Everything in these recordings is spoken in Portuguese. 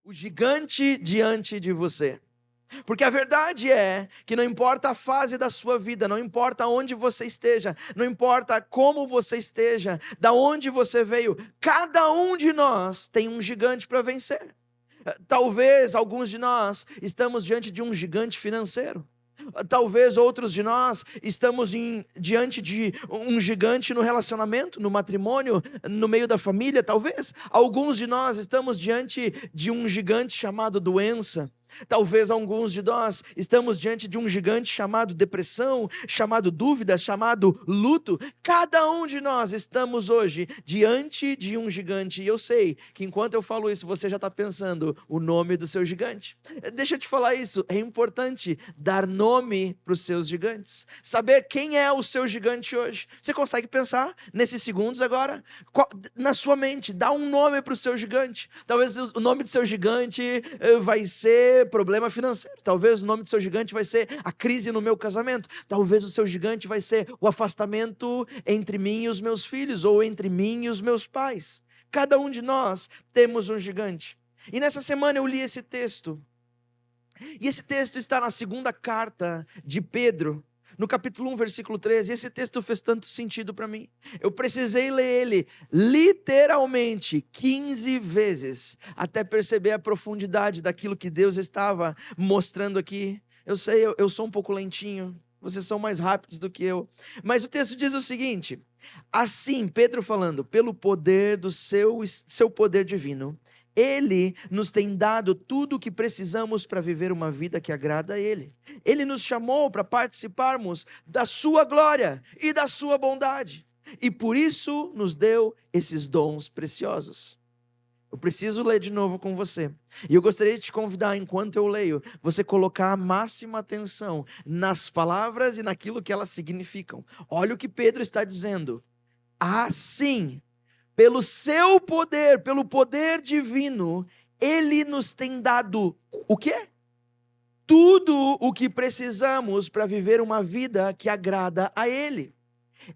o gigante diante de você. Porque a verdade é que não importa a fase da sua vida, não importa onde você esteja, não importa como você esteja, da onde você veio, cada um de nós tem um gigante para vencer. Talvez alguns de nós estamos diante de um gigante financeiro. Talvez outros de nós estamos diante de um gigante no relacionamento, no matrimônio, no meio da família. Talvez alguns de nós estamos diante de um gigante chamado doença. Talvez alguns de nós estamos diante de um gigante chamado depressão, chamado dúvida, chamado luto. Cada um de nós estamos hoje diante de um gigante. E eu sei que enquanto eu falo isso, você já está pensando o nome do seu gigante. Deixa eu te falar isso, é importante dar nome para os seus gigantes. Saber quem é o seu gigante hoje. Você consegue pensar nesses segundos agora? Na sua mente, dá um nome para o seu gigante. Talvez o nome do seu gigante vai ser problema financeiro. Talvez o nome do seu gigante vai ser a crise no meu casamento. Talvez o seu gigante vai ser o afastamento entre mim e os meus filhos, ou entre mim e os meus pais. Cada um de nós temos um gigante. E nessa semana eu li esse texto. E esse texto está na segunda carta de Pedro, no capítulo 1, versículo 13. Esse texto fez tanto sentido para mim. Eu precisei ler ele literalmente 15 vezes, até perceber a profundidade daquilo que Deus estava mostrando aqui. Eu sei, eu sou um pouco lentinho, vocês são mais rápidos do que eu. Mas o texto diz o seguinte: assim, Pedro falando, pelo poder do seu poder divino, Ele nos tem dado tudo o que precisamos para viver uma vida que agrada a Ele. Ele nos chamou para participarmos da sua glória e da sua bondade. E por isso nos deu esses dons preciosos. Eu preciso ler de novo com você. E eu gostaria de te convidar, enquanto eu leio, você colocar a máxima atenção nas palavras e naquilo que elas significam. Olha o que Pedro está dizendo. Assim, pelo seu poder, pelo poder divino, Ele nos tem dado o quê? Tudo o que precisamos para viver uma vida que agrada a Ele.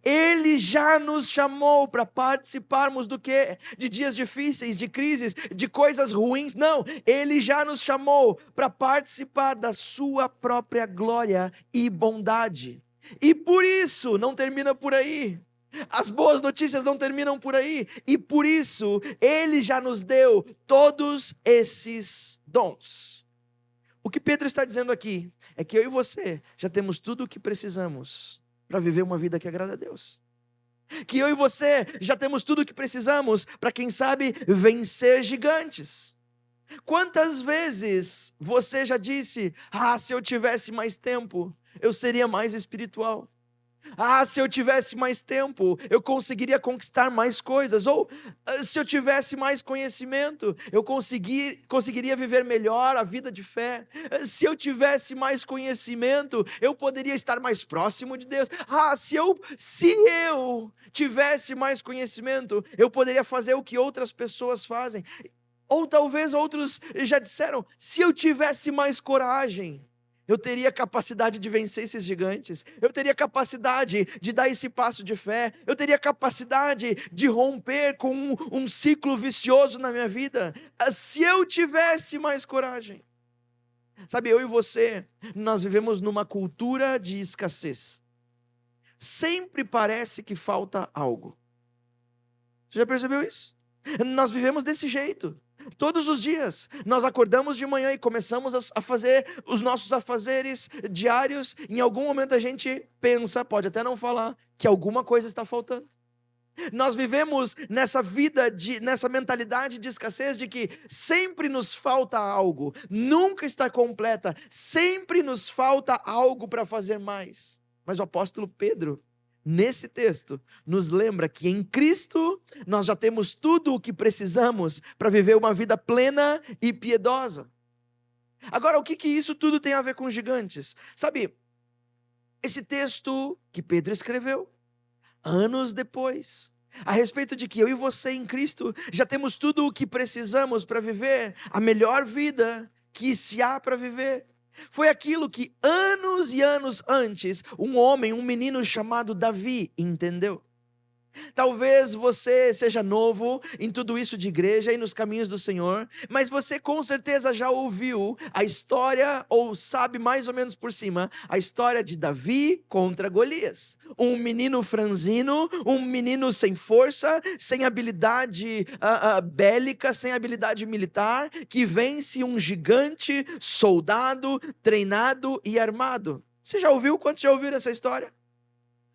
Ele já nos chamou para participarmos do quê? De dias difíceis, de crises, de coisas ruins. Não, Ele já nos chamou para participar da sua própria glória e bondade. E por isso, não termina por aí. As boas notícias não terminam por aí, e por isso Ele já nos deu todos esses dons. O que Pedro está dizendo aqui é que eu e você já temos tudo o que precisamos para viver uma vida que agrada a Deus. Que eu e você já temos tudo o que precisamos para, quem sabe, vencer gigantes. Quantas vezes você já disse: se eu tivesse mais tempo, eu seria mais espiritual. Se eu tivesse mais tempo, eu conseguiria conquistar mais coisas. Ou, se eu tivesse mais conhecimento, eu conseguiria viver melhor a vida de fé. Se eu tivesse mais conhecimento, eu poderia estar mais próximo de Deus. Se eu tivesse mais conhecimento, eu poderia fazer o que outras pessoas fazem. Ou talvez outros já disseram: se eu tivesse mais coragem, eu teria capacidade de vencer esses gigantes. Eu teria capacidade de dar esse passo de fé. Eu teria capacidade de romper com um ciclo vicioso na minha vida. Se eu tivesse mais coragem. Sabe, eu e você, nós vivemos numa cultura de escassez. Sempre parece que falta algo. Você já percebeu isso? Nós vivemos desse jeito. Todos os dias, nós acordamos de manhã e começamos a fazer os nossos afazeres diários. Em algum momento a gente pensa, pode até não falar, que alguma coisa está faltando. Nós vivemos nessa vida, nessa mentalidade de escassez, de que sempre nos falta algo, nunca está completa, sempre nos falta algo para fazer mais. Mas o apóstolo Pedro, nesse texto, nos lembra que em Cristo nós já temos tudo o que precisamos para viver uma vida plena e piedosa. Agora, o que isso tudo tem a ver com gigantes? Sabe, esse texto que Pedro escreveu, anos depois, a respeito de que eu e você em Cristo já temos tudo o que precisamos para viver a melhor vida que se há para viver. Foi aquilo que anos e anos antes, um menino chamado Davi entendeu. Talvez você seja novo em tudo isso de igreja e nos caminhos do Senhor, mas você com certeza já ouviu a história, ou sabe mais ou menos por cima, a história de Davi contra Golias. Um menino franzino, um menino sem força, sem habilidade bélica, sem habilidade militar, que vence um gigante, soldado, treinado e armado. Você já ouviu? Quantos já ouviram essa história?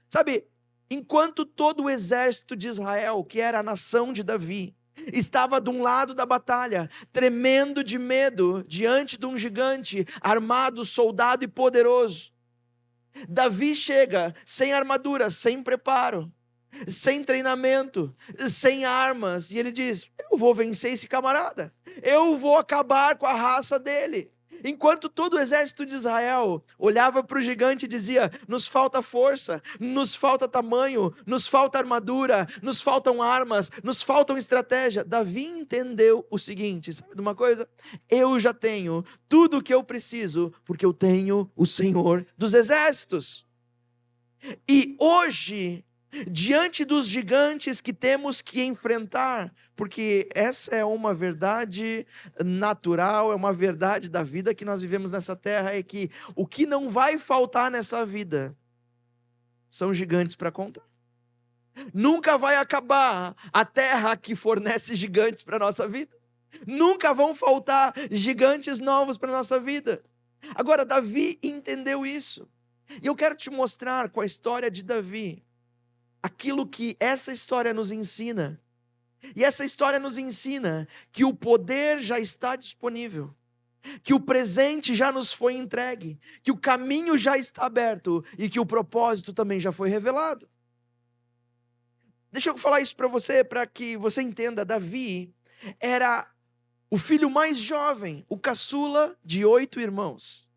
Sabe, enquanto todo o exército de Israel, que era a nação de Davi, estava de um lado da batalha, tremendo de medo diante de um gigante, armado, soldado e poderoso, Davi chega sem armadura, sem preparo, sem treinamento, sem armas, e ele diz: eu vou vencer esse camarada, eu vou acabar com a raça dele. Enquanto todo o exército de Israel olhava para o gigante e dizia: nos falta força, nos falta tamanho, nos falta armadura, nos faltam armas, nos faltam estratégia, Davi entendeu o seguinte: sabe de uma coisa? Eu já tenho tudo o que eu preciso, porque eu tenho o Senhor dos exércitos. E hoje, diante dos gigantes que temos que enfrentar, porque essa é uma verdade natural, é uma verdade da vida que nós vivemos nessa terra, é que o que não vai faltar nessa vida são gigantes para contar. Nunca vai acabar a terra que fornece gigantes para a nossa vida. Nunca vão faltar gigantes novos para a nossa vida. Agora, Davi entendeu isso. E eu quero te mostrar com a história de Davi aquilo que essa história nos ensina. E essa história nos ensina que o poder já está disponível, que o presente já nos foi entregue, que o caminho já está aberto e que o propósito também já foi revelado. Deixa eu falar isso para você, para que você entenda. Davi era o filho mais jovem, o caçula de 8 irmãos.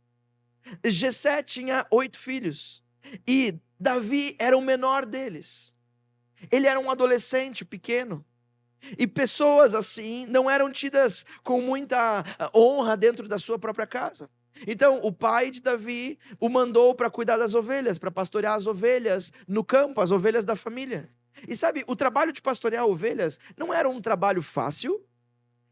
Jessé tinha 8 filhos e Davi era o menor deles. Ele era um adolescente pequeno. E pessoas assim não eram tidas com muita honra dentro da sua própria casa. Então o pai de Davi o mandou para cuidar das ovelhas, para pastorear as ovelhas no campo, as ovelhas da família. E sabe, o trabalho de pastorear ovelhas não era um trabalho fácil.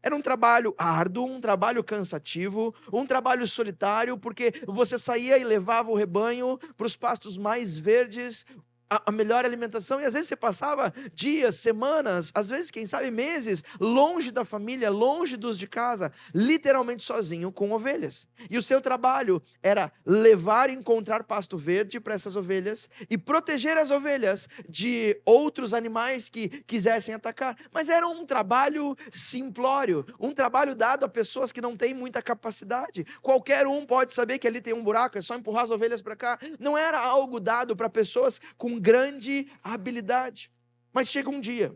Era um trabalho árduo, um trabalho cansativo, um trabalho solitário, porque você saía e levava o rebanho para os pastos mais verdes, a melhor alimentação, e às vezes você passava dias, semanas, às vezes quem sabe meses, longe da família, longe dos de casa, literalmente sozinho com ovelhas. E o seu trabalho era levar e encontrar pasto verde para essas ovelhas e proteger as ovelhas de outros animais que quisessem atacar. Mas era um trabalho simplório, um trabalho dado a pessoas que não têm muita capacidade. Qualquer um pode saber que ali tem um buraco, é só empurrar as ovelhas para cá. Não era algo dado para pessoas com grande habilidade. Mas chega um dia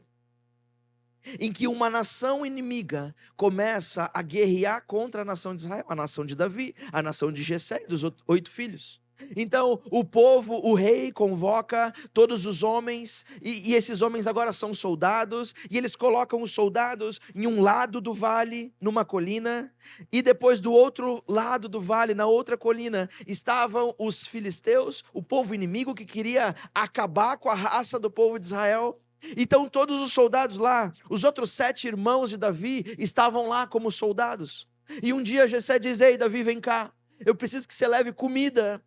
em que uma nação inimiga começa a guerrear contra a nação de Israel, a nação de Davi, a nação de Jessé, dos 8 filhos. Então o povo, o rei convoca todos os homens, e esses homens agora são soldados, e eles colocam os soldados em um lado do vale, numa colina, e depois do outro lado do vale, na outra colina, estavam os filisteus, o povo inimigo que queria acabar com a raça do povo de Israel. Então todos os soldados lá, os outros 7 irmãos de Davi estavam lá como soldados. E um dia Jessé diz: ei Davi, vem cá, eu preciso que você leve comida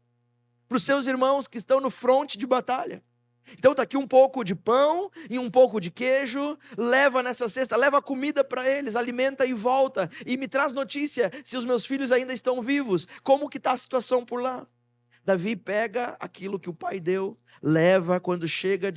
para os seus irmãos que estão no fronte de batalha. Então está aqui um pouco de pão e um pouco de queijo, leva nessa cesta, leva comida para eles, alimenta e volta, e me traz notícia se os meus filhos ainda estão vivos, como que está a situação por lá. Davi pega aquilo que o pai deu, leva, quando chega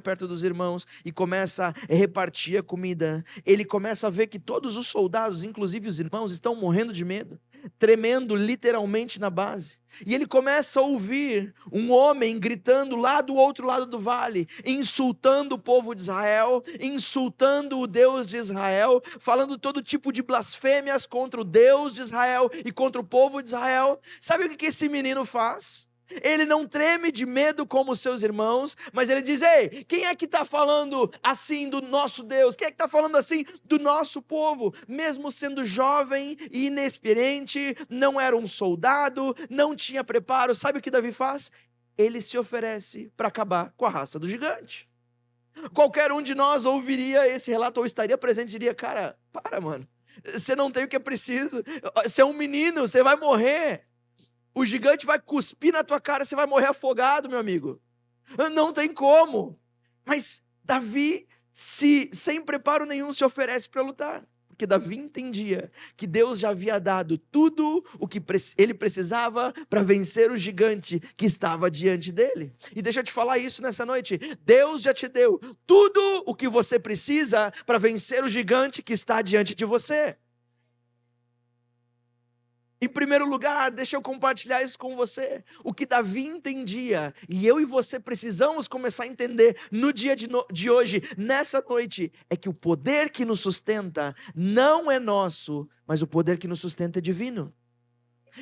perto dos irmãos e começa a repartir a comida. Ele começa a ver que todos os soldados, inclusive os irmãos, estão morrendo de medo, tremendo literalmente na base. E ele começa a ouvir um homem gritando lá do outro lado do vale, insultando o povo de Israel, insultando o Deus de Israel, falando todo tipo de blasfêmias contra o Deus de Israel e contra o povo de Israel. Sabe o que esse menino faz? Ele não treme de medo como os seus irmãos, mas ele diz: ei, quem é que está falando assim do nosso Deus? Quem é que está falando assim do nosso povo? Mesmo sendo jovem e inexperiente, não era um soldado, não tinha preparo. Sabe o que Davi faz? Ele se oferece para acabar com a raça do gigante. Qualquer um de nós ouviria esse relato ou estaria presente e diria: cara, para, mano. Você não tem o que é preciso. Você é um menino, você vai morrer. O gigante vai cuspir na tua cara, você vai morrer afogado, meu amigo. Não tem como. Mas Davi, sem preparo nenhum, se oferece para lutar. Porque Davi entendia que Deus já havia dado tudo o que ele precisava para vencer o gigante que estava diante dele. E deixa eu te falar isso nessa noite. Deus já te deu tudo o que você precisa para vencer o gigante que está diante de você. Em primeiro lugar, deixa eu compartilhar isso com você. O que Davi entendia, e eu e você precisamos começar a entender no dia de hoje, nessa noite, é que o poder que nos sustenta não é nosso, mas o poder que nos sustenta é divino.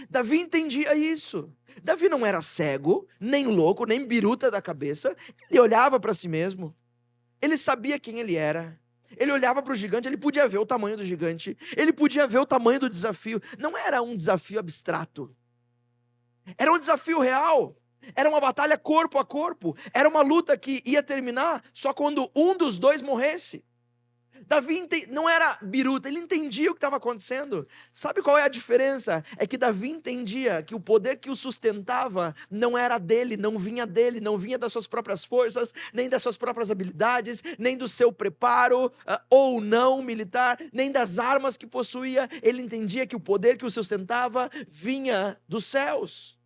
Davi entendia isso. Davi não era cego, nem louco, nem biruta da cabeça. Ele olhava para si mesmo. Ele sabia quem ele era. Ele olhava para o gigante, ele podia ver o tamanho do gigante, ele podia ver o tamanho do desafio. Não era um desafio abstrato, era um desafio real, era uma batalha corpo a corpo, era uma luta que ia terminar só quando um dos dois morresse. Davi não era biruta, ele entendia o que estava acontecendo. Sabe qual é a diferença? É que Davi entendia que o poder que o sustentava não era dele, não vinha das suas próprias forças, nem das suas próprias habilidades, nem do seu preparo ou não militar, nem das armas que possuía. Ele entendia que o poder que o sustentava vinha dos céus.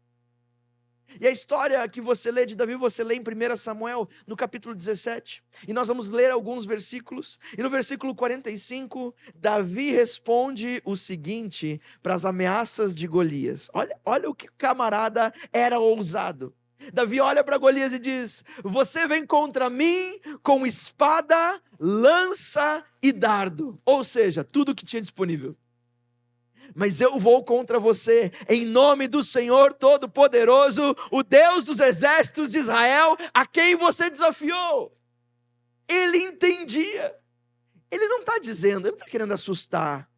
E a história que você lê de Davi, você lê em 1 Samuel, no capítulo 17. E nós vamos ler alguns versículos. E no versículo 45, Davi responde o seguinte para as ameaças de Golias. Olha o que o camarada era ousado. Davi olha para Golias e diz: você vem contra mim com espada, lança e dardo. Ou seja, tudo que tinha disponível. Mas eu vou contra você, em nome do Senhor Todo-Poderoso, o Deus dos exércitos de Israel, a quem você desafiou. Ele entendia. Ele não está dizendo, ele não está querendo assustar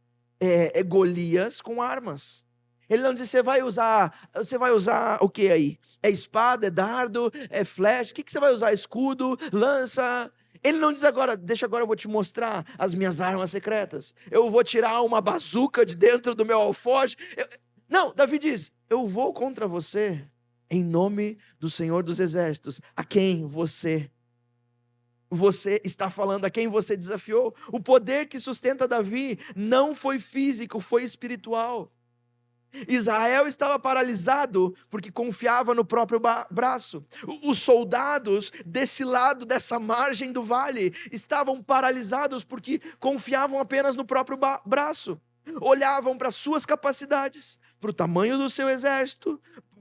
Golias com armas. Ele não diz: você vai usar o que aí? É espada, é dardo, é flecha, o que você vai usar? Escudo, lança. Ele não diz agora: deixa agora eu vou te mostrar as minhas armas secretas. Eu vou tirar uma bazuca de dentro do meu alforje. Não, Davi diz: eu vou contra você em nome do Senhor dos Exércitos, a quem você está falando, a quem você desafiou. O poder que sustenta Davi não foi físico, foi espiritual. Israel estava paralisado porque confiava no próprio braço. Os soldados desse lado, dessa margem do vale, estavam paralisados porque confiavam apenas no próprio braço. Olhavam para suas capacidades, para o tamanho do seu exército,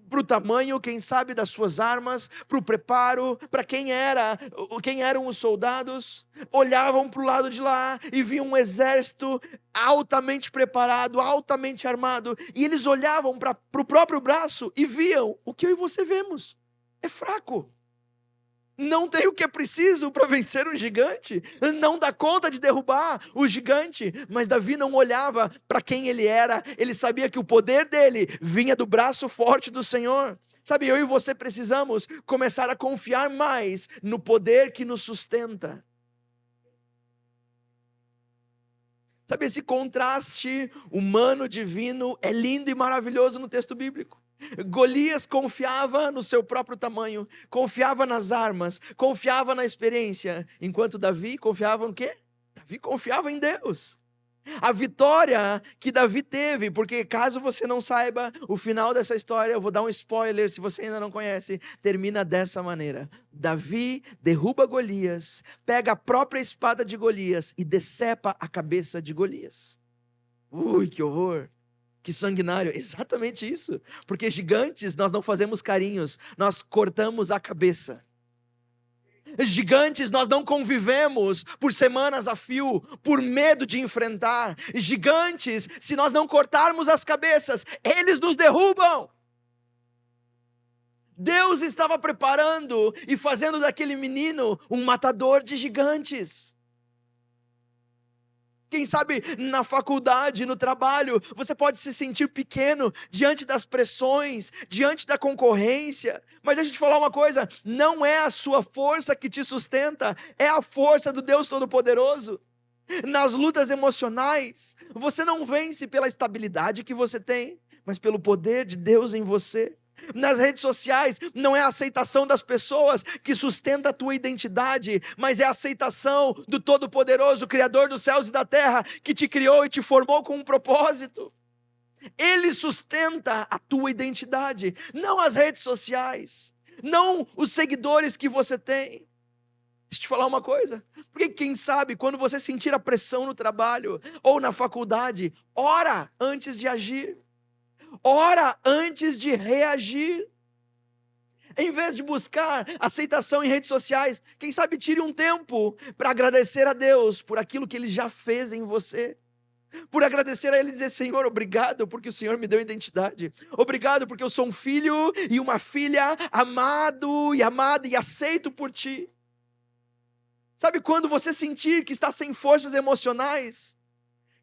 para o tamanho, quem sabe, das suas armas, para o preparo, para quem eram os soldados. Olhavam para o lado de lá e viam um exército altamente preparado, altamente armado, e eles olhavam para o próprio braço e viam o que eu e você vemos: é fraco. Não tem o que é preciso para vencer um gigante, não dá conta de derrubar o gigante. Mas Davi não olhava para quem ele era, ele sabia que o poder dele vinha do braço forte do Senhor. Sabe, eu e você precisamos começar a confiar mais no poder que nos sustenta. Sabe, esse contraste humano-divino é lindo e maravilhoso no texto bíblico. Golias confiava no seu próprio tamanho, confiava nas armas, confiava na experiência, enquanto Davi confiava no quê? Davi confiava em Deus. A vitória que Davi teve, porque caso você não saiba, o final dessa história, eu vou dar um spoiler se você ainda não conhece, termina dessa maneira: Davi derruba Golias, pega a própria espada de Golias e decepa a cabeça de Golias. Ui, que horror! Que sanguinário, exatamente isso, porque gigantes nós não fazemos carinhos, nós cortamos a cabeça. Gigantes nós não convivemos por semanas a fio, por medo de enfrentar. Gigantes, se nós não cortarmos as cabeças, eles nos derrubam. Deus estava preparando e fazendo daquele menino um matador de gigantes. Quem sabe na faculdade, no trabalho, você pode se sentir pequeno diante das pressões, diante da concorrência. Mas deixa eu te falar uma coisa: não é a sua força que te sustenta, é a força do Deus Todo-Poderoso. Nas lutas emocionais, você não vence pela estabilidade que você tem, mas pelo poder de Deus em você. Nas redes sociais, não é a aceitação das pessoas que sustenta a tua identidade, mas é a aceitação do Todo-Poderoso, Criador dos céus e da terra, que te criou e te formou com um propósito. Ele sustenta a tua identidade, não as redes sociais, não os seguidores que você tem. Deixa eu te falar uma coisa, porque quem sabe quando você sentir a pressão no trabalho ou na faculdade, ora antes de agir. Ora antes de reagir. Em vez de buscar aceitação em redes sociais, quem sabe tire um tempo para agradecer a Deus por aquilo que Ele já fez em você. Por agradecer a Ele e dizer: Senhor, obrigado porque o Senhor me deu identidade. Obrigado porque eu sou um filho e uma filha amado e amada e aceito por Ti. Sabe quando você sentir que está sem forças emocionais?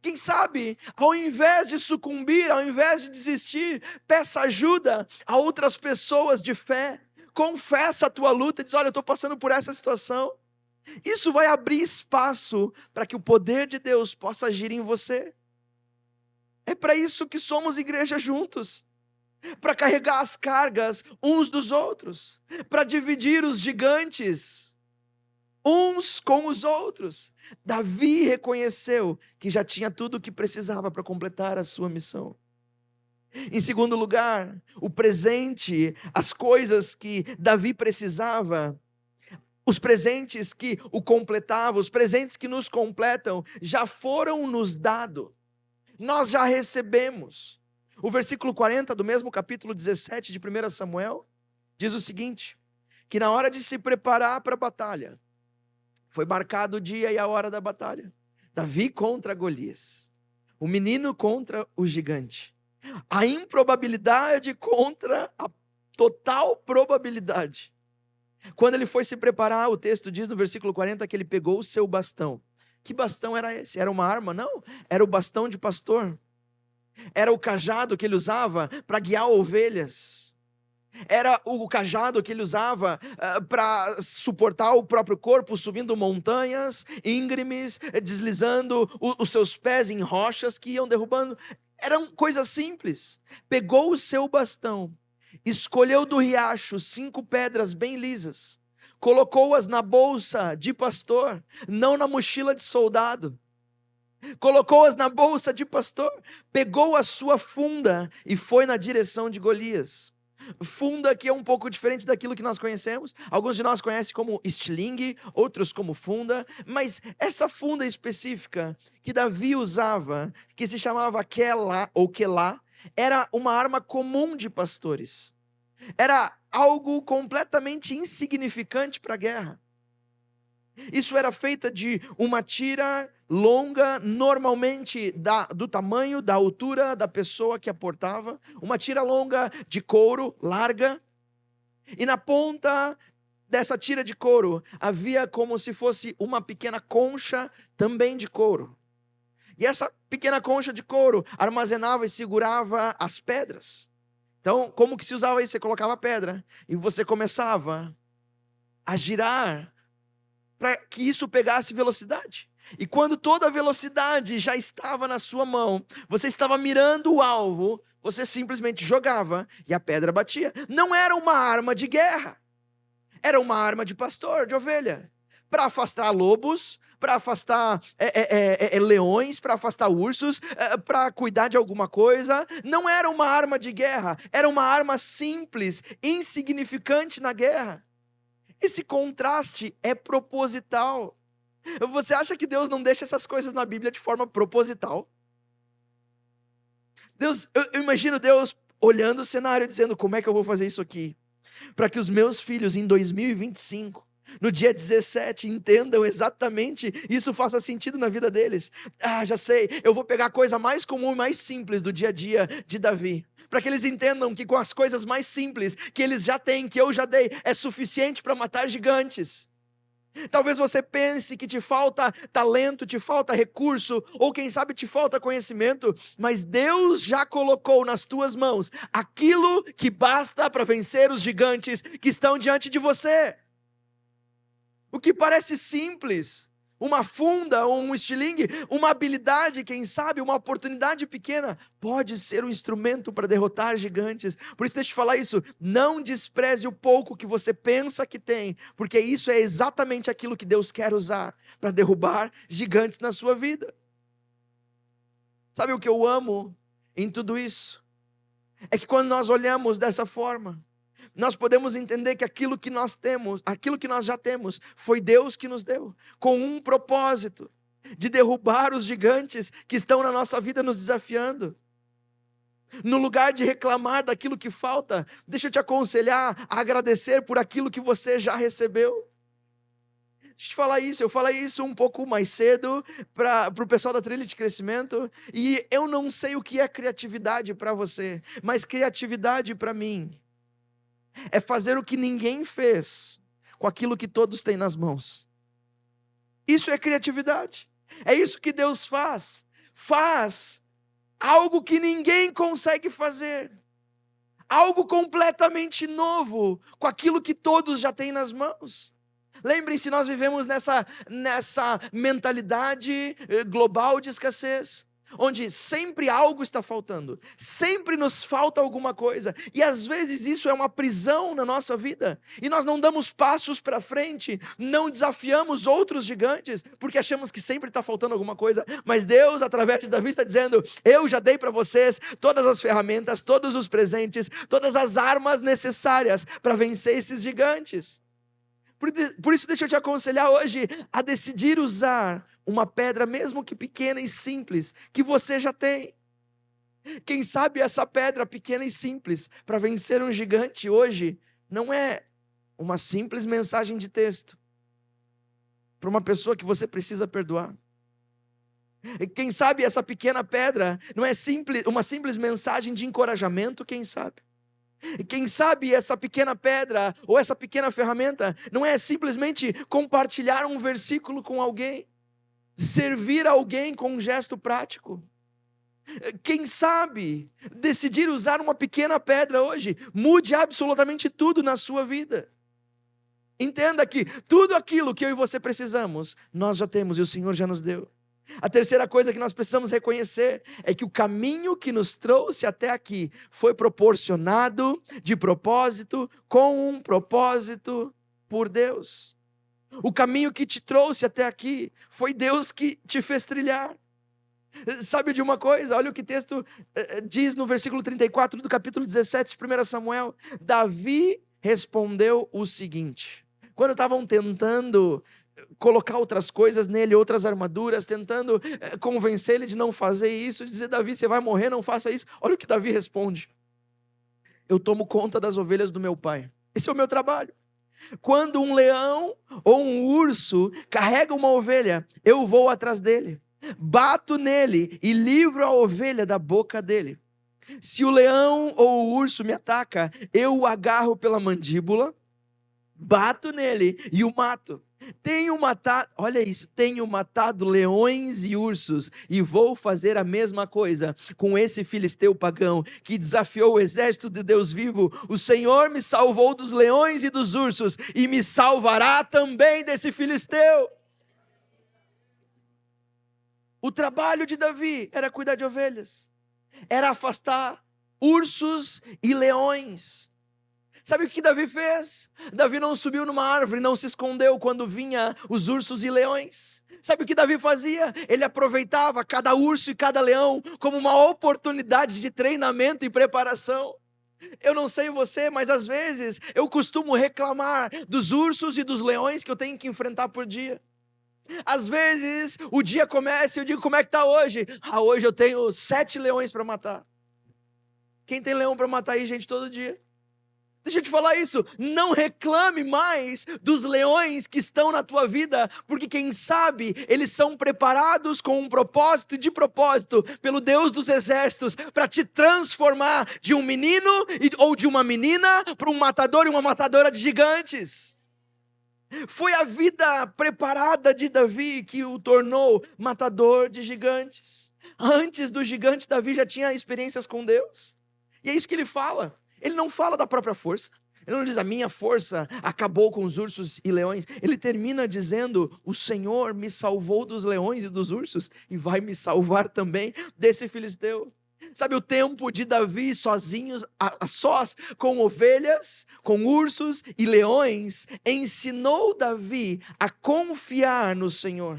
Quem sabe, ao invés de sucumbir, ao invés de desistir, peça ajuda a outras pessoas de fé. Confessa a tua luta, diz: olha, eu estou passando por essa situação. Isso vai abrir espaço para que o poder de Deus possa agir em você. É para isso que somos igreja juntos. Para carregar as cargas uns dos outros. Para dividir os gigantes uns com os outros. Davi reconheceu que já tinha tudo o que precisava para completar a sua missão. Em segundo lugar, o presente, as coisas que Davi precisava, os presentes que o completavam, os presentes que nos completam, já foram nos dados. Nós já recebemos. O versículo 40 do mesmo capítulo 17 de 1 Samuel diz o seguinte: que na hora de se preparar para a batalha, foi marcado o dia e a hora da batalha. Davi contra Golias. O menino contra o gigante. A improbabilidade contra a total probabilidade. Quando ele foi se preparar, o texto diz no versículo 40 que ele pegou o seu bastão. Que bastão era esse? Era uma arma? Não, era o bastão de pastor. Era o cajado que ele usava para guiar ovelhas. Era o cajado que ele usava para suportar o próprio corpo, subindo montanhas íngremes, deslizando os seus pés em rochas que iam derrubando. Eram coisas simples. Pegou o seu bastão, escolheu do riacho 5 pedras bem lisas, colocou-as na bolsa de pastor, não na mochila de soldado. Colocou-as na bolsa de pastor, pegou a sua funda e foi na direção de Golias. Funda que é um pouco diferente daquilo que nós conhecemos. Alguns de nós conhecem como estilingue, outros como funda. Mas essa funda específica que Davi usava, que se chamava quelá ou quelá, era uma arma comum de pastores. Era algo completamente insignificante para a guerra. Isso era feita de uma tira longa, normalmente do tamanho, da altura da pessoa que a portava. Uma tira longa de couro, larga. E na ponta dessa tira de couro havia como se fosse uma pequena concha também de couro. E essa pequena concha de couro armazenava e segurava as pedras. Então, como que se usava isso? Você colocava a pedra e você começava a girar para que isso pegasse velocidade. E quando toda a velocidade já estava na sua mão, você estava mirando o alvo, você simplesmente jogava e a pedra batia. Não era uma arma de guerra, era uma arma de pastor, de ovelha, para afastar lobos, para afastar leões, para afastar ursos, para cuidar de alguma coisa. Não era uma arma de guerra, era uma arma simples, insignificante na guerra. Esse contraste é proposital. Você acha que Deus não deixa essas coisas na Bíblia de forma proposital? Eu imagino Deus olhando o cenário e dizendo: como é que eu vou fazer isso aqui? Para que os meus filhos em 2025, no dia 17, entendam exatamente, isso faça sentido na vida deles. Já sei, eu vou pegar a coisa mais comum e mais simples do dia a dia de Davi, para que eles entendam que com as coisas mais simples que eles já têm, que eu já dei, é suficiente para matar gigantes. Talvez você pense que te falta talento, te falta recurso, ou quem sabe te falta conhecimento, mas Deus já colocou nas tuas mãos aquilo que basta para vencer os gigantes que estão diante de você. O que parece simples, uma funda ou um estilingue, uma habilidade, quem sabe, uma oportunidade pequena, pode ser um instrumento para derrotar gigantes. Por isso deixa eu te falar isso, não despreze o pouco que você pensa que tem, porque isso é exatamente aquilo que Deus quer usar para derrubar gigantes na sua vida. Sabe o que eu amo em tudo isso? É que quando nós olhamos dessa forma, nós podemos entender que aquilo que nós temos, aquilo que nós já temos, foi Deus que nos deu, com um propósito, de derrubar os gigantes que estão na nossa vida nos desafiando. No lugar de reclamar daquilo que falta, deixa eu te aconselhar a agradecer por aquilo que você já recebeu. Deixa eu te falar isso, eu falei isso um pouco mais cedo para o pessoal da trilha de crescimento, e eu não sei o que é criatividade para você, mas criatividade para mim é fazer o que ninguém fez com aquilo que todos têm nas mãos. Isso é criatividade. É isso que Deus faz. Faz algo que ninguém consegue fazer. Algo completamente novo com aquilo que todos já têm nas mãos. Lembrem-se, nós vivemos nessa mentalidade global de escassez, onde sempre algo está faltando, sempre nos falta alguma coisa, e às vezes isso é uma prisão na nossa vida, e nós não damos passos para frente, não desafiamos outros gigantes, porque achamos que sempre está faltando alguma coisa, mas Deus, através de Davi, está dizendo, eu já dei para vocês todas as ferramentas, todos os presentes, todas as armas necessárias para vencer esses gigantes. Por isso deixa eu te aconselhar hoje a decidir usar uma pedra, mesmo que pequena e simples, que você já tem. Quem sabe essa pedra pequena e simples, para vencer um gigante hoje, não é uma simples mensagem de texto, para uma pessoa que você precisa perdoar. Quem sabe essa pequena pedra não é uma simples mensagem de encorajamento, quem sabe? Quem sabe essa pequena pedra ou essa pequena ferramenta não é simplesmente compartilhar um versículo com alguém, servir alguém com um gesto prático. Quem sabe decidir usar uma pequena pedra hoje mude absolutamente tudo na sua vida. Entenda que tudo aquilo que eu e você precisamos, nós já temos e o Senhor já nos deu. A terceira coisa que nós precisamos reconhecer é que o caminho que nos trouxe até aqui foi proporcionado de propósito, com um propósito por Deus. O caminho que te trouxe até aqui foi Deus que te fez trilhar. Sabe de uma coisa? Olha o que o texto diz no versículo 34 do capítulo 17 de 1 Samuel. Davi respondeu o seguinte: quando estavam tentando colocar outras coisas nele, outras armaduras, tentando convencer ele de não fazer isso, dizer, Davi, você vai morrer, não faça isso. Olha o que Davi responde: eu tomo conta das ovelhas do meu pai, esse é o meu trabalho. Quando um leão ou um urso carrega uma ovelha, eu vou atrás dele, bato nele e livro a ovelha da boca dele. Se o leão ou o urso me ataca, eu o agarro pela mandíbula, bato nele e o mato. Tenho matado leões e ursos, e vou fazer a mesma coisa com esse filisteu pagão, que desafiou o exército de Deus vivo. O Senhor me salvou dos leões e dos ursos, e me salvará também desse filisteu. O trabalho de Davi era cuidar de ovelhas, era afastar ursos e leões. Sabe o que Davi fez? Davi não subiu numa árvore, não se escondeu quando vinha os ursos e leões. Sabe o que Davi fazia? Ele aproveitava cada urso e cada leão como uma oportunidade de treinamento e preparação. Eu não sei você, mas às vezes eu costumo reclamar dos ursos e dos leões que eu tenho que enfrentar por dia. Às vezes o dia começa e eu digo, como é que está hoje? Hoje eu tenho 7 leões para matar. Quem tem leão para matar aí, gente, todo dia? Deixa eu te falar isso, não reclame mais dos leões que estão na tua vida, porque quem sabe eles são preparados com um propósito e de propósito pelo Deus dos exércitos, para te transformar de um menino ou de uma menina para um matador e uma matadora de gigantes. Foi a vida preparada de Davi que o tornou matador de gigantes. Antes do gigante, Davi já tinha experiências com Deus. E é isso que ele fala. Ele não fala da própria força. Ele não diz, a minha força acabou com os ursos e leões. Ele termina dizendo, o Senhor me salvou dos leões e dos ursos e vai me salvar também desse filisteu. Sabe, o tempo de Davi sozinhos, a sós, com ovelhas, com ursos e leões, ensinou Davi a confiar no Senhor.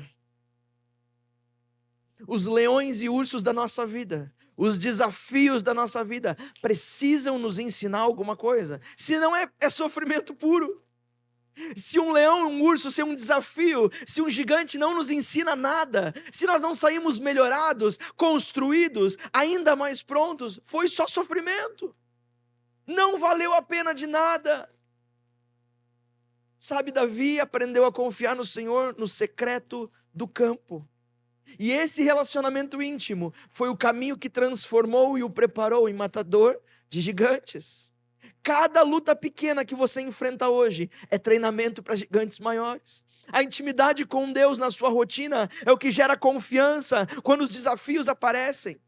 Os leões e ursos da nossa vida, os desafios da nossa vida, precisam nos ensinar alguma coisa. Se não é sofrimento puro. Se um leão, um urso, se um desafio, se um gigante não nos ensina nada, se nós não saímos melhorados, construídos, ainda mais prontos, foi só sofrimento. Não valeu a pena de nada. Sabe, Davi aprendeu a confiar no Senhor no secreto do campo. E esse relacionamento íntimo foi o caminho que transformou e o preparou em matador de gigantes. Cada luta pequena que você enfrenta hoje é treinamento para gigantes maiores. A intimidade com Deus na sua rotina é o que gera confiança quando os desafios aparecem.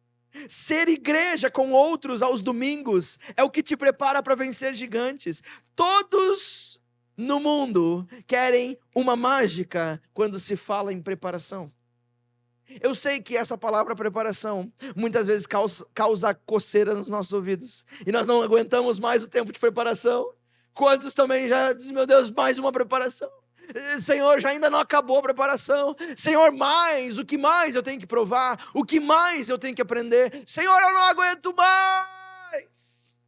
Ser igreja com outros aos domingos é o que te prepara para vencer gigantes. Todos no mundo querem uma mágica quando se fala em preparação. Eu sei que essa palavra preparação muitas vezes causa coceira nos nossos ouvidos. E nós não aguentamos mais o tempo de preparação. Quantos também já dizem, meu Deus, mais uma preparação. Senhor, já ainda não acabou a preparação. Senhor, o que mais eu tenho que provar? O que mais eu tenho que aprender? Senhor, eu não aguento mais.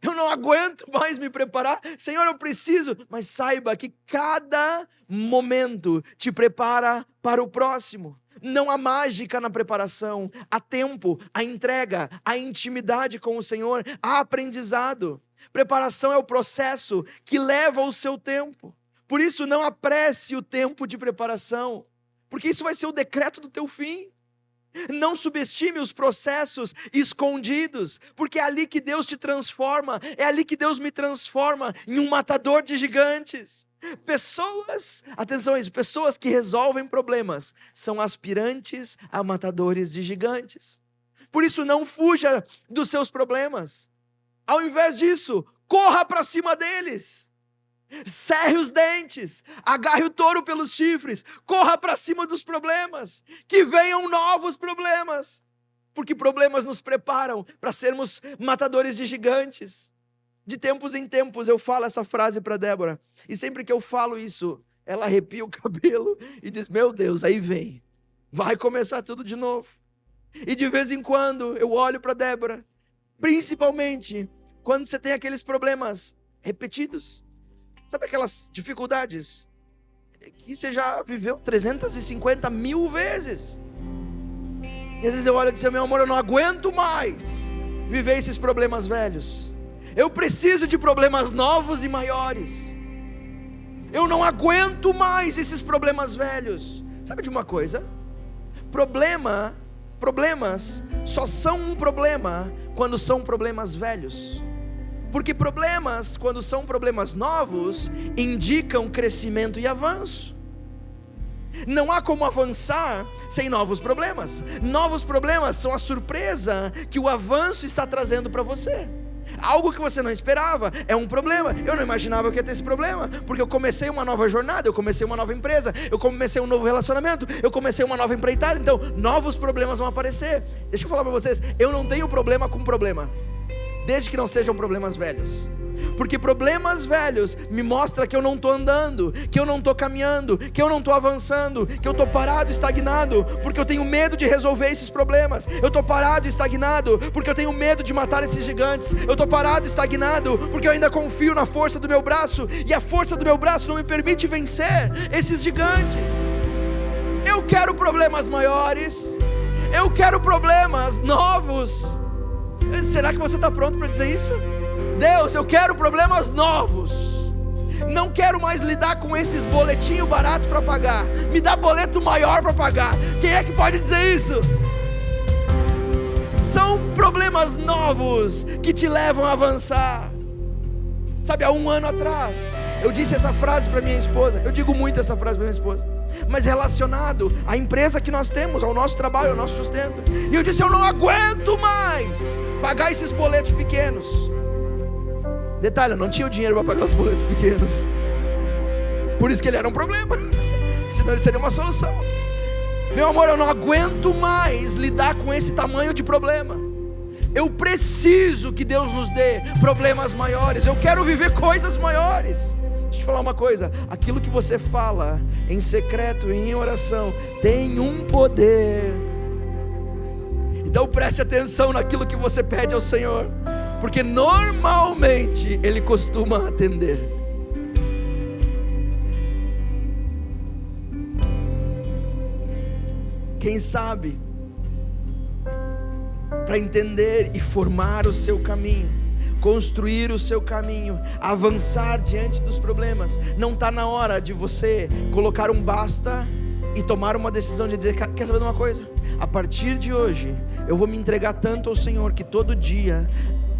Eu não aguento mais me preparar. Senhor, eu preciso. Mas saiba que cada momento te prepara para o próximo. Não há mágica na preparação, há tempo, há entrega, há intimidade com o Senhor, há aprendizado. Preparação é o processo que leva o seu tempo. Por isso não apresse o tempo de preparação, porque isso vai ser o decreto do teu fim. Não subestime os processos escondidos, porque é ali que Deus te transforma, é ali que Deus me transforma em um matador de gigantes. Atenção isso, pessoas que resolvem problemas são aspirantes a matadores de gigantes. Por isso não fuja dos seus problemas. Ao invés disso, corra para cima deles. Cerre os dentes, agarre o touro pelos chifres, corra para cima dos problemas, que venham novos problemas, porque problemas nos preparam para sermos matadores de gigantes. De tempos em tempos eu falo essa frase para Débora, e sempre que eu falo isso, ela arrepia o cabelo e diz, meu Deus, aí vem, vai começar tudo de novo. E de vez em quando eu olho para Débora, principalmente quando você tem aqueles problemas repetidos, sabe aquelas dificuldades que você já viveu 350 mil vezes? E às vezes eu olho e digo, meu amor, eu não aguento mais viver esses problemas velhos. Eu preciso de problemas novos e maiores. Eu não aguento mais esses problemas velhos. Sabe de uma coisa? Problemas só são um problema quando são problemas velhos. Porque problemas, quando são problemas novos, indicam crescimento e avanço. Não há como avançar sem novos problemas. Novos problemas são a surpresa que o avanço está trazendo para você. Algo que você não esperava, é um problema. Eu não imaginava que ia ter esse problema, porque eu comecei uma nova jornada, eu comecei uma nova empresa, eu comecei um novo relacionamento, eu comecei uma nova empreitada. Então, novos problemas vão aparecer. Deixa eu falar para vocês, eu não tenho problema com problema, desde que não sejam problemas velhos. Porque problemas velhos me mostram que eu não estou andando, que eu não estou caminhando, que eu não estou avançando, que eu estou parado, estagnado, porque eu tenho medo de resolver esses problemas. Eu estou parado, estagnado, porque eu tenho medo de matar esses gigantes. Eu estou parado, estagnado, porque eu ainda confio na força do meu braço, e a força do meu braço não me permite vencer esses gigantes. Eu quero problemas maiores, eu quero problemas novos. Será que você está pronto para dizer isso? Deus, eu quero problemas novos. Não quero mais lidar com esses boletinhos baratos para pagar. Me dá boleto maior para pagar. Quem é que pode dizer isso? São problemas novos que te levam a avançar. Sabe, há um ano atrás, eu disse essa frase para minha esposa. Eu digo muito essa frase para minha esposa, mas relacionado à empresa que nós temos, ao nosso trabalho, ao nosso sustento. E eu disse: eu não aguento mais pagar esses boletos pequenos. Detalhe, eu não tinha o dinheiro para pagar os boletos pequenos. Por isso que ele era um problema. Senão ele seria uma solução. Meu amor, eu não aguento mais lidar com esse tamanho de problema. Eu preciso que Deus nos dê problemas maiores. Eu quero viver coisas maiores. Deixa eu te falar uma coisa: aquilo que você fala em secreto e em oração tem um poder. Então preste atenção naquilo que você pede ao Senhor, porque normalmente Ele costuma atender. Quem sabe, para entender e formar o seu caminho, construir o seu caminho, avançar diante dos problemas, não está na hora de você colocar um basta e tomar uma decisão de dizer: quer saber de uma coisa? A partir de hoje eu vou me entregar tanto ao Senhor que todo dia,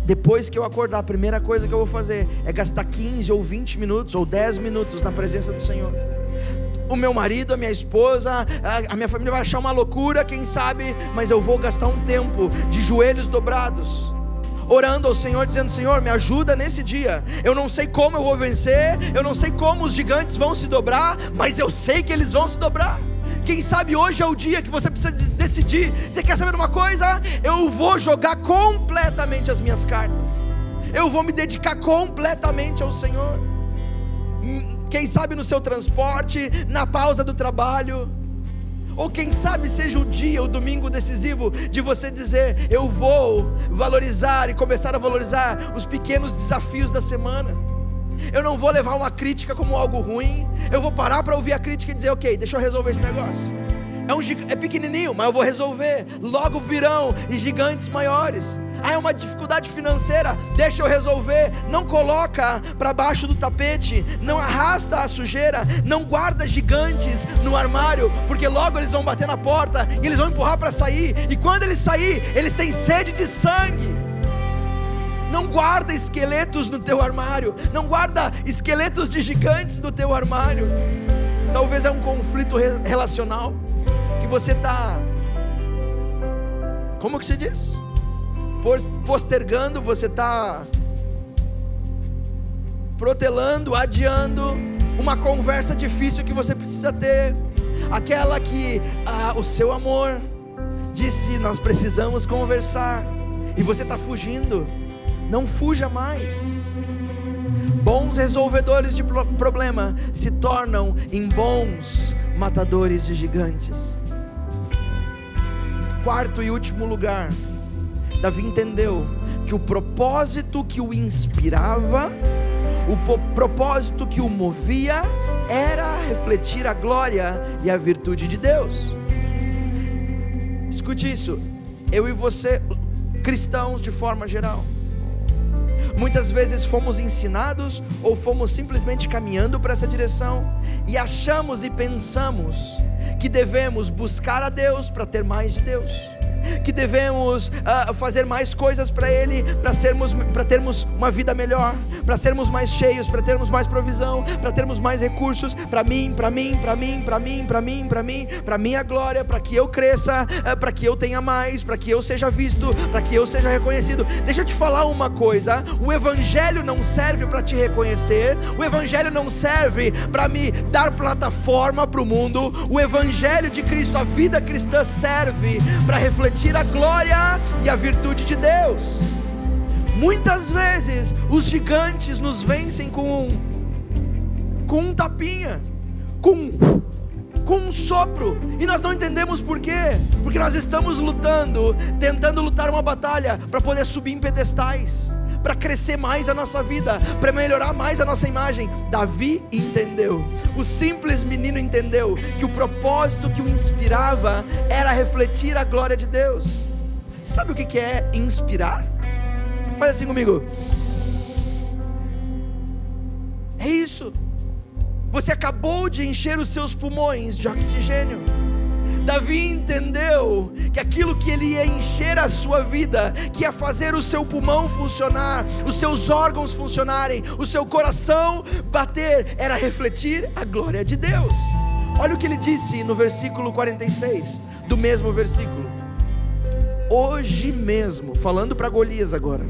depois que eu acordar, a primeira coisa que eu vou fazer é gastar 15 ou 20 minutos ou 10 minutos na presença do Senhor. O meu marido, a minha esposa, a minha família vai achar uma loucura, quem sabe, mas eu vou gastar um tempo de joelhos dobrados, orando ao Senhor, dizendo: Senhor, me ajuda nesse dia. Eu não sei como eu vou vencer, eu não sei como os gigantes vão se dobrar, mas eu sei que eles vão se dobrar. Quem sabe hoje é o dia que você precisa decidir. Você quer saber de uma coisa? Eu vou jogar completamente as minhas cartas, eu vou me dedicar completamente ao Senhor. Quem sabe no seu transporte, na pausa do trabalho, ou quem sabe seja o dia, o domingo decisivo de você dizer: eu vou valorizar e começar a valorizar os pequenos desafios da semana. Eu não vou levar uma crítica como algo ruim. Eu vou parar para ouvir a crítica e dizer: ok, deixa eu resolver esse negócio. É pequenininho, mas eu vou resolver. Logo virão gigantes maiores. É uma dificuldade financeira, deixa eu resolver. Não coloca para baixo do tapete, não arrasta a sujeira, não guarda gigantes no armário, porque logo eles vão bater na porta e eles vão empurrar para sair, e quando eles sair, eles têm sede de sangue. Não guarda esqueletos no teu armário, não guarda esqueletos de gigantes no teu armário. Talvez é um conflito relacional que você está, como que se diz? Postergando, você está protelando, adiando uma conversa difícil que você precisa ter, aquela que o seu amor disse: nós precisamos conversar, e você está fugindo. Não fuja mais. Bons resolvedores de problema se tornam em bons matadores de gigantes. Quarto e último lugar, Davi entendeu que o propósito que o inspirava, o propósito que o movia, era refletir a glória e a virtude de Deus. Escute isso, eu e você, cristãos de forma geral, muitas vezes fomos ensinados ou fomos simplesmente caminhando para essa direção e achamos e pensamos que devemos buscar a Deus para ter mais de Deus, que devemos fazer mais coisas para Ele, para termos uma vida melhor, para sermos mais cheios, para termos mais provisão, para termos mais recursos, para minha glória, para que eu cresça, para que eu tenha mais, para que eu seja visto, para que eu seja reconhecido. Deixa eu te falar uma coisa: o Evangelho não serve para te reconhecer, o Evangelho não serve para me dar plataforma para o mundo. O Evangelho de Cristo, a vida cristã, serve para refletir a glória e a virtude de Deus. Muitas vezes os gigantes nos vencem com um tapinha, com um sopro, e nós não entendemos por quê, porque nós estamos tentando lutar uma batalha para poder subir em pedestais, para crescer mais a nossa vida, para melhorar mais a nossa imagem. Davi entendeu, o simples menino entendeu que o propósito que o inspirava era refletir a glória de Deus. Sabe o que é inspirar? Faz assim comigo. É isso. Você acabou de encher os seus pulmões de oxigênio, Davi entendeu que aquilo que ele ia encher a sua vida, que ia fazer o seu pulmão funcionar, os seus órgãos funcionarem, o seu coração bater, era refletir a glória de Deus. Olha o que ele disse no versículo 46 do mesmo versículo: hoje mesmo, falando para Golias agora,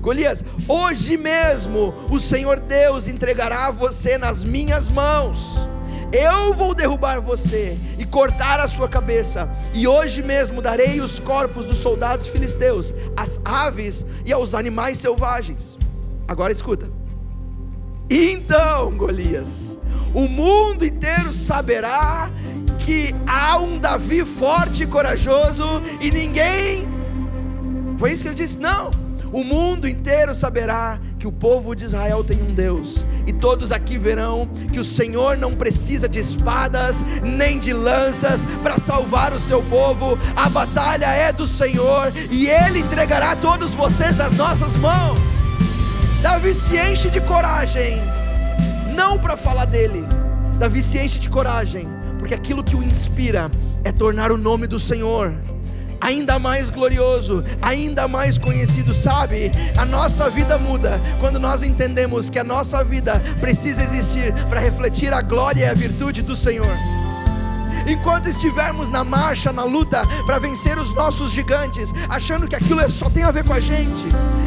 Golias, hoje mesmo o Senhor Deus entregará você nas minhas mãos. Eu vou derrubar você e cortar a sua cabeça, e hoje mesmo darei os corpos dos soldados filisteus, às aves e aos animais selvagens. Agora escuta: então, Golias, o mundo inteiro saberá que há um Davi forte e corajoso, e ninguém... Foi isso que ele disse? Não. O mundo inteiro saberá que o povo de Israel tem um Deus, e todos aqui verão que o Senhor não precisa de espadas, nem de lanças para salvar o seu povo. A batalha é do Senhor, e Ele entregará todos vocês nas nossas mãos. Davi se enche de coragem, não para falar dele. Davi se enche de coragem, porque aquilo que o inspira é tornar o nome do Senhor ainda mais glorioso, ainda mais conhecido. Sabe, a nossa vida muda quando nós entendemos que a nossa vida precisa existir para refletir a glória e a virtude do Senhor. Enquanto estivermos na marcha, na luta para vencer os nossos gigantes, achando que aquilo só tem a ver com a gente,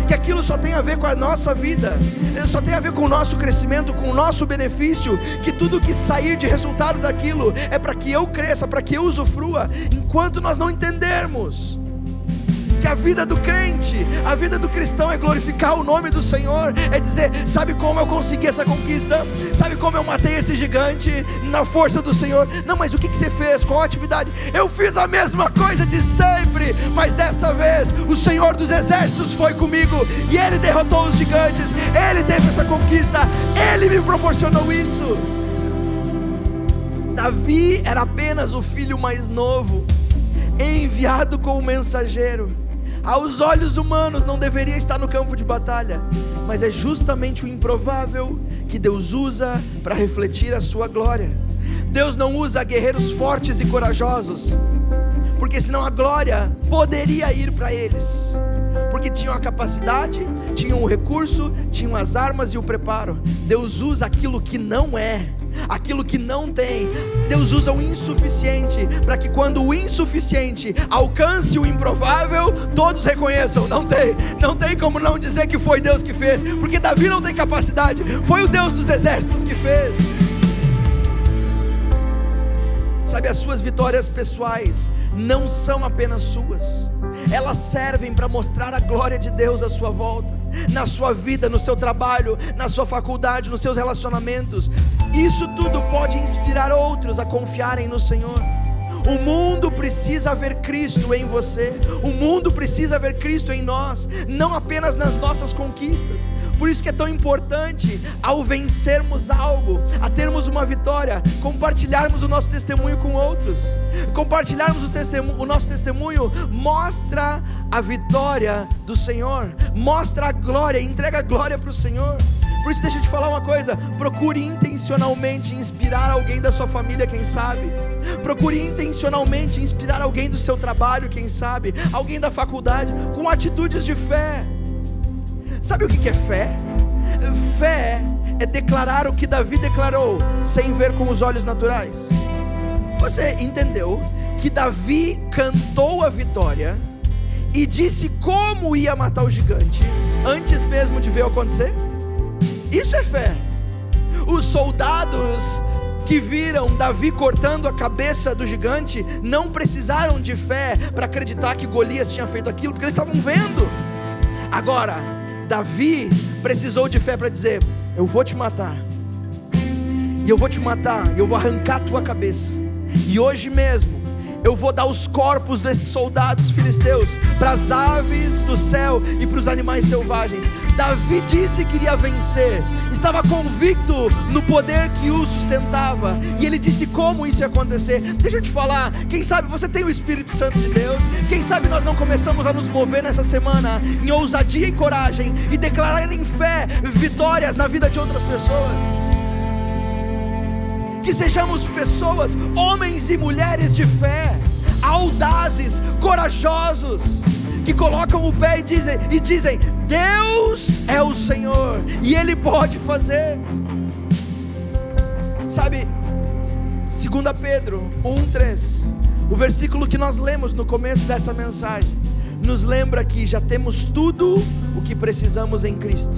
que aquilo só tem a ver com a nossa vida, só tem a ver com o nosso crescimento, com o nosso benefício, que tudo que sair de resultado daquilo é para que eu cresça, para que eu usufrua, enquanto nós não entendermos que a vida do crente, a vida do cristão é glorificar o nome do Senhor, é dizer: sabe como eu consegui essa conquista? Sabe como eu matei esse gigante? Na força do Senhor. Não, mas o que você fez? Qual a atividade? Eu fiz a mesma coisa de sempre, mas dessa vez o Senhor dos exércitos foi comigo, e Ele derrotou os gigantes, Ele teve essa conquista, Ele me proporcionou isso. Davi era apenas o filho mais novo, enviado como mensageiro. Aos olhos humanos não deveria estar no campo de batalha, mas é justamente o improvável que Deus usa para refletir a sua glória. Deus não usa guerreiros fortes e corajosos, porque senão a glória poderia ir para eles, porque tinham a capacidade, tinham o recurso, tinham as armas e o preparo. Deus usa aquilo que não é, aquilo que não tem. Deus usa o insuficiente, para que quando o insuficiente alcance o improvável, todos reconheçam: não tem como não dizer que foi Deus que fez, porque Davi não tem capacidade, foi o Deus dos exércitos que fez. Sabe, as suas vitórias pessoais não são apenas suas, elas servem para mostrar a glória de Deus à sua volta, na sua vida, no seu trabalho, na sua faculdade, nos seus relacionamentos. Isso tudo pode inspirar outros a confiarem no Senhor. O mundo precisa ver Cristo em você, o mundo precisa ver Cristo em nós, não apenas nas nossas conquistas. Por isso que é tão importante, ao vencermos algo, a termos uma vitória, compartilharmos o nosso testemunho com outros. Compartilharmos o nosso testemunho mostra a vitória do Senhor, mostra a glória, entrega a glória para o Senhor. Por isso, deixa eu te falar uma coisa: procure intencionalmente inspirar alguém da sua família, quem sabe. Procure intencionalmente inspirar alguém do seu trabalho, quem sabe, alguém da faculdade, com atitudes de fé. Sabe o que é fé? Fé é declarar o que Davi declarou, sem ver com os olhos naturais. Você entendeu que Davi cantou a vitória e disse como ia matar o gigante, antes mesmo de ver acontecer? Isso é fé. Os soldados que viram Davi cortando a cabeça do gigante não precisaram de fé para acreditar que Golias tinha feito aquilo, porque eles estavam vendo. Agora, Davi precisou de fé para dizer: eu vou te matar, e eu vou te matar, e eu vou arrancar a tua cabeça, e hoje mesmo eu vou dar os corpos desses soldados filisteus para as aves do céu e para os animais selvagens. Davi disse que iria vencer, estava convicto no poder que o sustentava, e ele disse como isso ia acontecer. Deixa eu te falar, quem sabe você tem o Espírito Santo de Deus, quem sabe nós não começamos a nos mover nessa semana em ousadia e coragem, e declarar em fé vitórias na vida de outras pessoas. que sejamos pessoas, homens e mulheres de fé, audazes, corajosos, que colocam o pé e dizem: Deus é o Senhor e Ele pode fazer. Sabe, 2 Pedro 1:3, o versículo que nós lemos no começo dessa mensagem, nos lembra que já temos tudo o que precisamos em Cristo.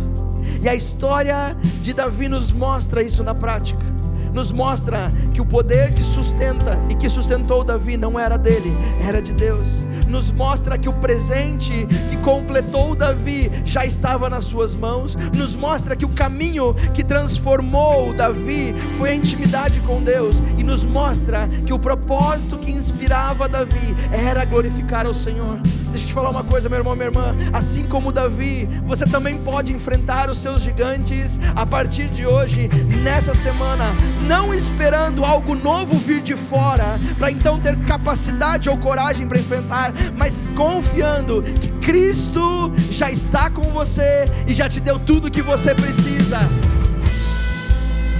E a história de Davi nos mostra isso na prática. Nos mostra que o poder que sustenta e que sustentou Davi não era dele, era de Deus. Nos mostra que o presente que completou Davi já estava nas suas mãos. Nos mostra que o caminho que transformou Davi foi a intimidade com Deus. E nos mostra que o propósito que inspirava Davi era glorificar ao Senhor. Deixa eu te falar uma coisa, meu irmão, minha irmã. Assim como Davi, você também pode enfrentar os seus gigantes a partir de hoje, nessa semana, não esperando algo novo vir de fora, para então ter capacidade ou coragem para enfrentar, mas confiando que Cristo já está com você e já te deu tudo que você precisa.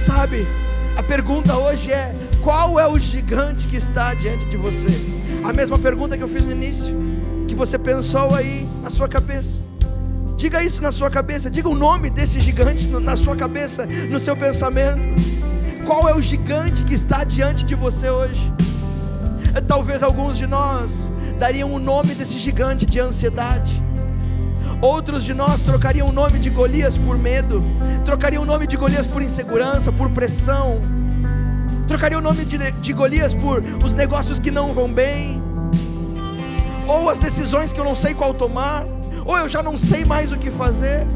Sabe, a pergunta hoje é: qual é o gigante que está diante de você? A mesma pergunta que eu fiz no início, que você pensou aí na sua cabeça. Diga isso na sua cabeça, diga o nome desse gigante na sua cabeça, no seu pensamento. Qual é o gigante que está diante de você hoje? Talvez alguns de nós dariam o nome desse gigante de ansiedade. Outros de nós trocariam o nome de Golias por medo, trocariam o nome de Golias por insegurança, por pressão, trocariam o nome de Golias por os negócios que não vão bem, ou as decisões que eu não sei qual tomar, ou eu já não sei mais o que fazer.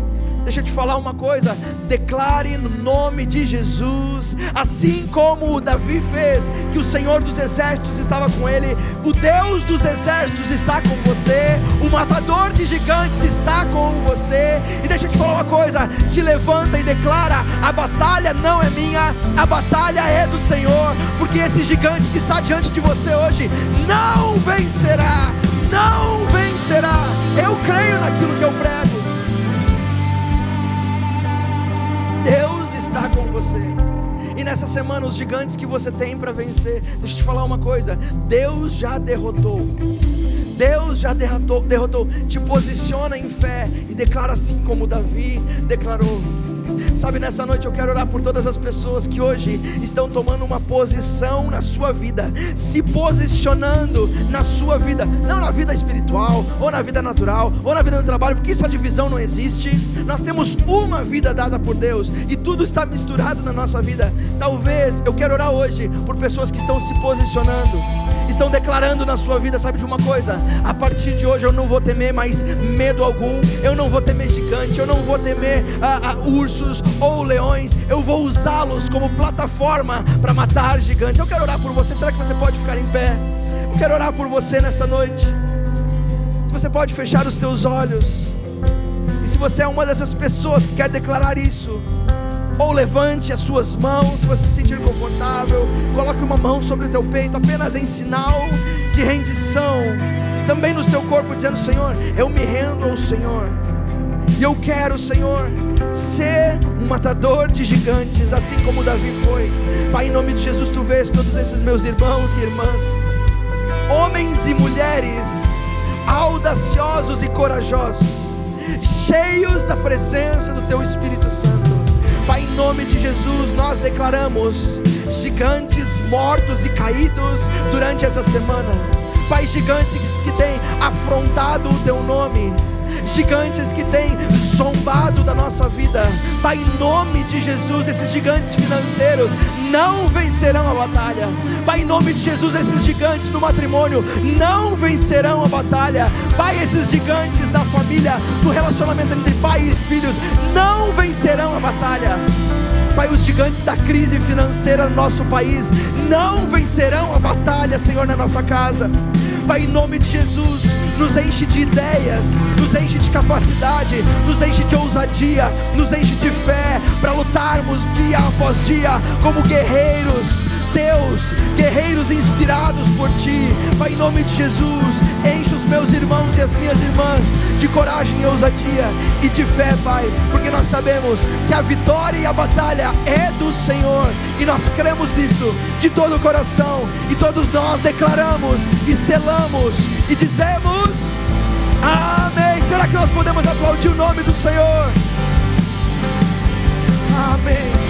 Deixa eu te falar uma coisa: declare no nome de Jesus, assim como Davi fez, que o Senhor dos exércitos estava com ele. O Deus dos exércitos está com você, o matador de gigantes está com você. E deixa eu te falar uma coisa: te levanta e declara: a batalha não é minha, a batalha é do Senhor, porque esse gigante que está diante de você hoje não vencerá, não vencerá. Eu creio naquilo que eu prego. Deus está com você. E nessa semana, os gigantes que você tem para vencer, deixa eu te falar uma coisa: Deus já derrotou. Deus já derrotou. Te posiciona em fé e declara assim como Davi declarou. Sabe, nessa noite eu quero orar por todas as pessoas que hoje estão tomando uma posição na sua vida, se posicionando na sua vida, não na vida espiritual, ou na vida natural, ou na vida do trabalho, porque essa divisão não existe. Nós temos uma vida dada por Deus, e tudo está misturado na nossa vida. Talvez, eu quero orar hoje por pessoas que estão se posicionando, estão declarando na sua vida, sabe de uma coisa? A partir de hoje eu não vou temer mais medo algum, eu não vou temer gigante, eu não vou temer ursos ou leões, eu vou usá-los como plataforma para matar gigantes. Eu quero orar por você. Será que você pode ficar em pé? Eu quero orar por você nessa noite. Se você pode fechar os teus olhos, e se você é uma dessas pessoas que quer declarar isso, ou levante as suas mãos, se você se sentir confortável, coloque uma mão sobre o teu peito, apenas em sinal de rendição, também no seu corpo, dizendo: Senhor, eu me rendo ao Senhor, e eu quero, Senhor, ser um matador de gigantes, assim como Davi foi. Pai, em nome de Jesus, Tu vês todos esses meus irmãos e irmãs, homens e mulheres audaciosos e corajosos, cheios da presença do Teu Espírito Santo. Pai, em nome de Jesus, nós declaramos gigantes mortos e caídos durante essa semana. Pai, gigantes que têm afrontado o Teu nome, gigantes que têm zombado da nossa vida. Pai, em nome de Jesus, esses gigantes financeiros não vencerão a batalha. Pai, em nome de Jesus, esses gigantes no matrimônio não vencerão a batalha. Pai, esses gigantes da família, do relacionamento entre pai e filhos, não vencerão a batalha. Pai, os gigantes da crise financeira no nosso país não vencerão a batalha, Senhor, na nossa casa. Pai, em nome de Jesus, nos enche de ideias, nos enche de capacidade, nos enche de ousadia, nos enche de fé, para lutarmos dia após dia como guerreiros Deus, guerreiros inspirados por Ti. Pai, em nome de Jesus, enche os meus irmãos e as minhas irmãs de coragem e ousadia e de fé, Pai, porque nós sabemos que a vitória e a batalha é do Senhor, e nós cremos nisso de todo o coração, e todos nós declaramos e selamos e dizemos amém. Será que nós podemos aplaudir o nome do Senhor? Amém.